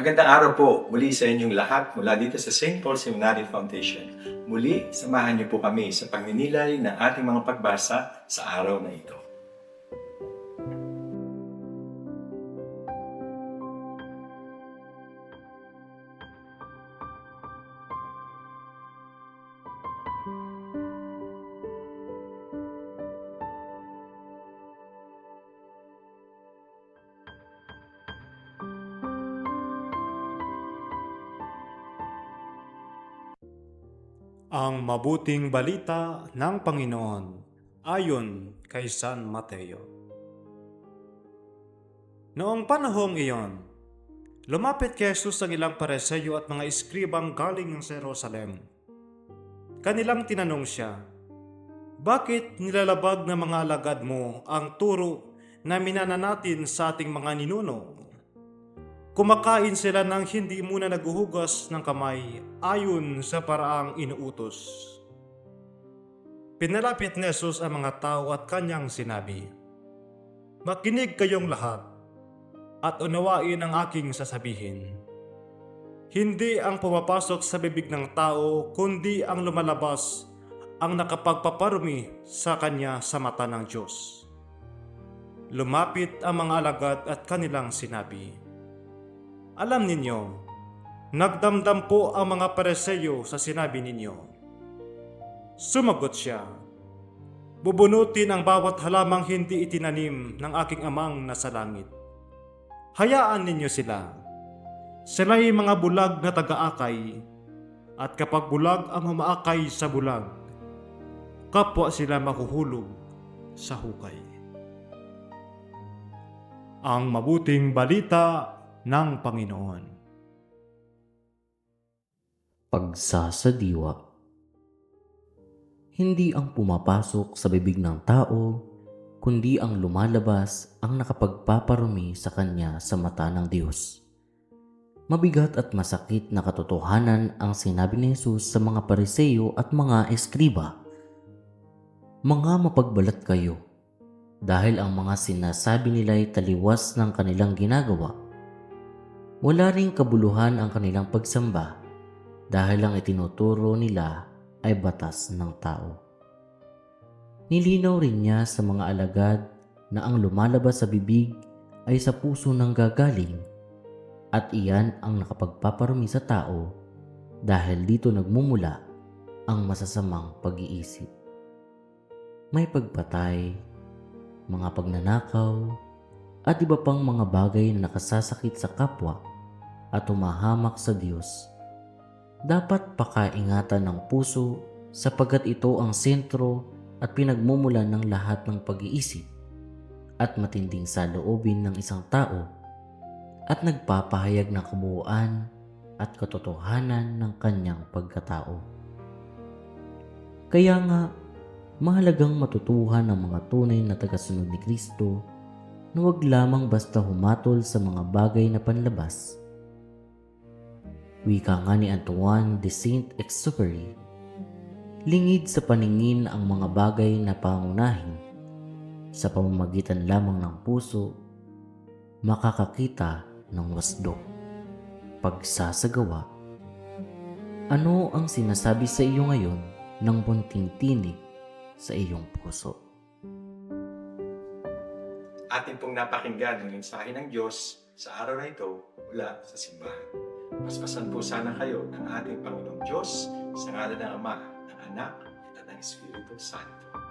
Magandang araw po muli sa inyong lahat mula dito sa St. Paul Seminary Foundation. Muli, samahan niyo po kami sa pagninilay ng ating mga pagbasa sa araw na ito. Ang mabuting balita ng Panginoon ayon kay San Mateo. Noong panahong iyon, lumapit kay Jesus ang ilang Pariseo at mga eskribang galing sa Jerusalem. Kanilang tinanong siya, "Bakit nilalabag ng mga alagad mo ang turo na minana natin sa ating mga ninuno? Kumakain sila nang hindi muna naghuhugas ng kamay ayon sa paraang inuutos." Pinalapit ni Jesus ang mga tao at kanyang sinabi, "Makinig kayong lahat at unawain ang aking sasabihin. Hindi ang pumapasok sa bibig ng tao kundi ang lumalabas ang nakapagpaparumi sa kanya sa mata ng Diyos." Lumapit ang mga alagad at kanilang sinabi, "Alam ninyo, nagdamdam po ang mga Pariseo sa sinabi ninyo." Sumagot siya, "Bubunutin ang bawat halamang hindi itinanim ng aking amang nasa langit. Hayaan ninyo sila. Sila'y mga bulag na taga-akay, at kapag bulag ang umaakay sa bulag, kapwa sila mahuhulog sa hukay." Ang mabuting balita ng Panginoon. Pagsasadiwa. Hindi ang pumapasok sa bibig ng tao, kundi ang lumalabas ang nakapagpaparumi sa kanya sa mata ng Diyos. Mabigat at masakit na katotohanan ang sinabi ni Jesus sa mga Pariseo at mga eskriba. Mga mapagbalat kayo, dahil ang mga sinasabi nila ay taliwas ng kanilang ginagawa. Wala ring kabuluhan ang kanilang pagsamba dahil ang itinuturo nila ay batas ng tao. Nilinaw rin niya sa mga alagad na ang lumalabas sa bibig ay sa puso nang gagaling at iyan ang nakapagpaparumi sa tao dahil dito nagmumula ang masasamang pag-iisip. May pagpatay, mga pagnanakaw, at iba pang mga bagay na nakasasakit sa kapwa at humahamak sa Diyos. Dapat pakaingatan ng puso sapagkat ito ang sentro at pinagmumulan ng lahat ng pag-iisip at matinding saloobin ng isang tao at nagpapahayag ng kabuuan at katotohanan ng kanyang pagkatao. Kaya nga, mahalagang matutuhan ng mga tunay na tagasunod ni Kristo na huwag lamang basta humatol sa mga bagay na panlabas. Wika nga ni Antoine de Saint-Exupéry, lingid sa paningin ang mga bagay na pangunahin, sa pamamagitan lamang ng puso, makakakita ng wasdok. Pagsasagawa. Ano ang sinasabi sa iyo ngayon ng bunting tinig sa iyong puso? Atin pong napakinggan ang mensahe ng Diyos sa araw na ito mula sa simbahan. Paspasan po sana kayo ng ating Panginoong Diyos sa ngalan ng Ama, ng Anak, at ng Espiritu Santo.